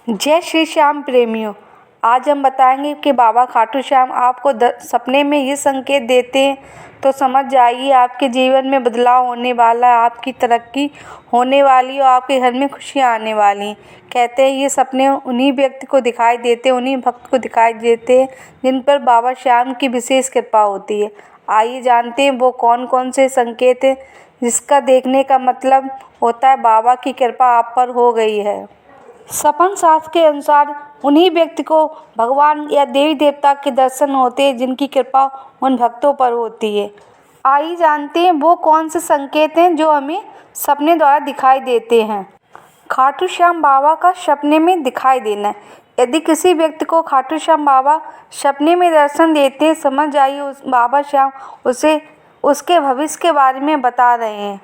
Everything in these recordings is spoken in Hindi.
जय श्री श्याम प्रेमियों। आज हम बताएंगे कि बाबा खाटू श्याम आपको सपने में ये संकेत देते हैं तो समझ जाइए आपके जीवन में बदलाव होने वाला है, आपकी तरक्की होने वाली है और आपके घर में खुशियाँ आने वाली हैं। कहते हैं ये सपने उन्हीं व्यक्ति को दिखाई देते हैं, उन्हीं भक्त को दिखाई देते हैं जिन पर बाबा श्याम की विशेष कृपा होती है। आइए जानते हैं वो कौन कौन से संकेत हैं जिसका देखने का मतलब होता है बाबा की कृपा आप पर हो गई है। सपन शास्त्र के अनुसार उन्हीं व्यक्ति को भगवान या देवी देवता के दर्शन होते हैं जिनकी कृपा उन भक्तों पर होती है। आइए जानते हैं वो कौन से संकेत हैं जो हमें सपने द्वारा दिखाई देते हैं। खाटू श्याम बाबा का सपने में दिखाई देना। यदि किसी व्यक्ति को खाटू श्याम बाबा सपने में दर्शन देते हैं, समझ जाइए उस बाबा श्याम उसे उसके भविष्य के बारे में बता रहे हैं।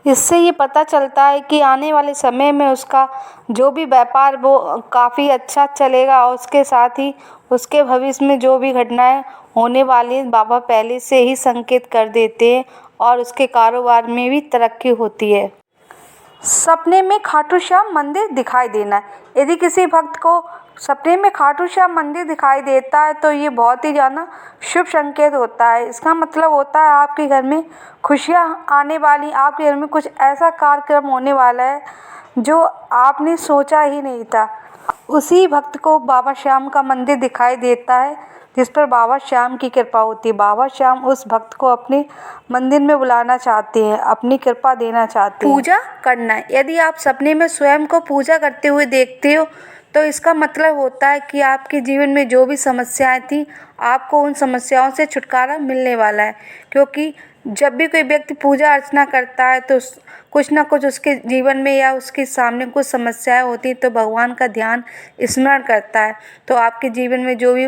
इससे ये पता चलता है कि आने वाले समय में उसका जो भी व्यापार वो काफ़ी अच्छा चलेगा और उसके साथ ही उसके भविष्य में जो भी घटनाएं होने वाली हैं बाबा पहले से ही संकेत कर देते हैं और उसके कारोबार में भी तरक्की होती है। सपने में खाटू श्याम मंदिर दिखाई देना। यदि किसी भक्त को सपने में खाटू श्याम मंदिर दिखाई देता है तो ये बहुत ही ज़्यादा शुभ संकेत होता है। इसका मतलब होता है आपके घर में खुशियाँ आने वाली, आपके घर में कुछ ऐसा कार्यक्रम होने वाला है जो आपने सोचा ही नहीं था। उसी भक्त को बाबा श्याम का मंदिर दिखाई देता है जिस पर बाबा श्याम की कृपा होती है। बाबा श्याम उस भक्त को अपने मंदिर में बुलाना चाहते हैं, अपनी कृपा देना चाहते हैं। पूजा करना। यदि आप सपने में स्वयं को पूजा करते हुए देखते हो तो इसका मतलब होता है कि आपके जीवन में जो भी समस्याएं थी आपको उन समस्याओं से छुटकारा मिलने वाला है। क्योंकि जब भी कोई व्यक्ति पूजा अर्चना करता है तो कुछ ना कुछ उसके जीवन में या उसके सामने कुछ समस्याएं होती हैं तो भगवान का ध्यान स्मरण करता है। तो आपके जीवन में जो भी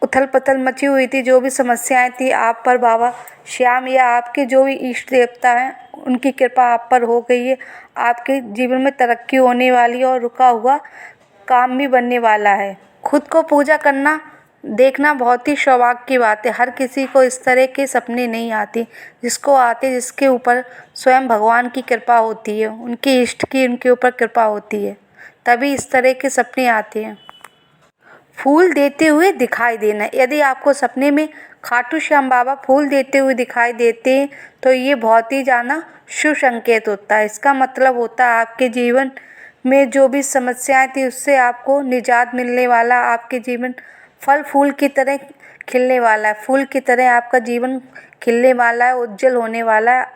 उथल पुथल मची हुई थी, जो भी समस्याएं थी, आप पर बाबा श्याम या आपके जो भी इष्ट देवता हैं उनकी कृपा आप पर हो गई है। आपके जीवन में तरक्की होने वाली है और रुका हुआ काम भी बनने वाला है। खुद को पूजा करना देखना बहुत ही सौभाग्य की बात है। हर किसी को इस तरह के सपने नहीं आते, जिसको आते जिसके ऊपर स्वयं भगवान की कृपा होती है, उनके इष्ट की उनके ऊपर कृपा होती है, तभी इस तरह के सपने आते हैं। फूल देते हुए दिखाई देना। यदि आपको सपने में खाटू श्याम बाबा फूल देते हुए दिखाई देते हैं तो ये बहुत ही ज़्यादा शुभ संकेत होता है। इसका मतलब होता है आपके जीवन में जो भी समस्याएं थी उससे आपको निजात मिलने वाला, आपके जीवन फल फूल की तरह खिलने वाला है, फूल की तरह आपका जीवन खिलने वाला है, उज्जवल होने वाला है।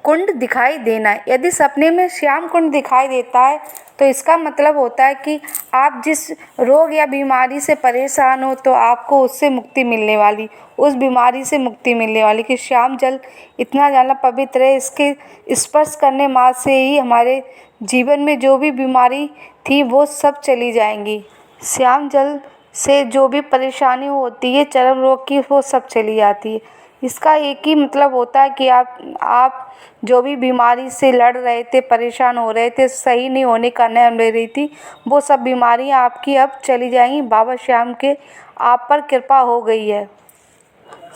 कुंड दिखाई देना। यदि सपने में श्याम कुंड दिखाई देता है तो इसका मतलब होता है कि आप जिस रोग या बीमारी से परेशान हो तो आपको उससे मुक्ति मिलने वाली, उस बीमारी से मुक्ति मिलने वाली। कि श्याम जल इतना ज़्यादा पवित्र है, इसके स्पर्श करने मात्र से ही हमारे जीवन में जो भी बीमारी थी वो सब चली जाएंगी। श्याम जल से जो भी परेशानी होती है चर्म रोग की वो सब चली जाती है। इसका एक ही मतलब होता है कि आप जो भी बीमारी से लड़ रहे थे, परेशान हो रहे थे, सही नहीं होने का नाम ले रही थी, वो सब बीमारियां आपकी अब चली जाएंगी। बाबा श्याम के आप पर कृपा हो गई है।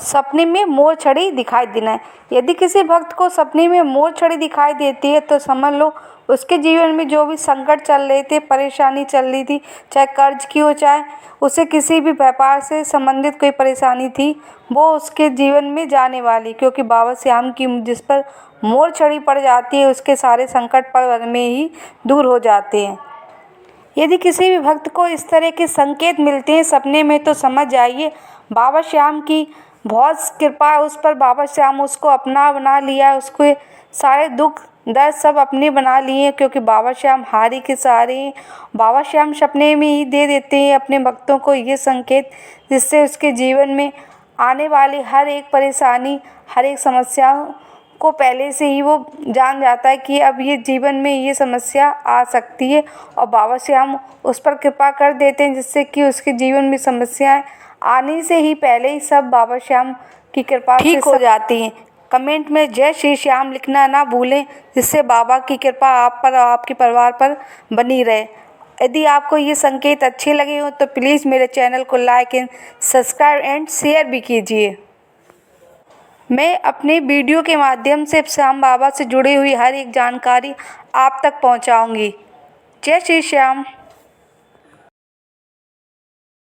सपने में मोर छड़ी दिखाई देना है। यदि किसी भक्त को सपने में मोर छड़ी दिखाई देती है तो समझ लो उसके जीवन में जो भी संकट चल रहे थे, परेशानी चल रही थी, चाहे कर्ज की हो, चाहे उसे किसी भी व्यापार से संबंधित कोई परेशानी थी, वो उसके जीवन में जाने वाली। क्योंकि बाबा श्याम की जिस पर मोर छड़ी पड़ जाती है उसके सारे संकट पल भर में ही दूर हो जाते हैं। यदि किसी भी भक्त को इस तरह के संकेत मिलते हैं सपने में तो समझ जाइए बाबा श्याम की बहुत कृपा है उस पर। बाबा श्याम उसको अपना बना लिया है, उसके सारे दुख दर्द सब अपने बना लिए हैं। क्योंकि बाबा श्याम हारी के सहारे हैं। बाबा श्याम सपने में ही दे देते हैं अपने भक्तों को ये संकेत, जिससे उसके जीवन में आने वाली हर एक परेशानी, हर एक समस्या को पहले से ही वो जान जाता है कि अब ये जीवन में ये समस्या आ सकती है और बाबा श्याम उस पर कृपा कर देते हैं, जिससे कि उसके जीवन में समस्याएं आने से ही पहले ही सब बाबा श्याम की कृपा से ठीक हो जाती हैं। कमेंट में जय श्री श्याम लिखना ना भूलें, जिससे बाबा की कृपा आप पर और आपके परिवार पर बनी रहे। यदि आपको ये संकेत अच्छे लगे हो तो प्लीज़ मेरे चैनल को like and subscribe and share भी कीजिए। मैं अपने वीडियो के माध्यम से श्याम बाबा से जुड़ी हुई हर एक जानकारी आप तक पहुंचाऊंगी। जय श्री श्याम।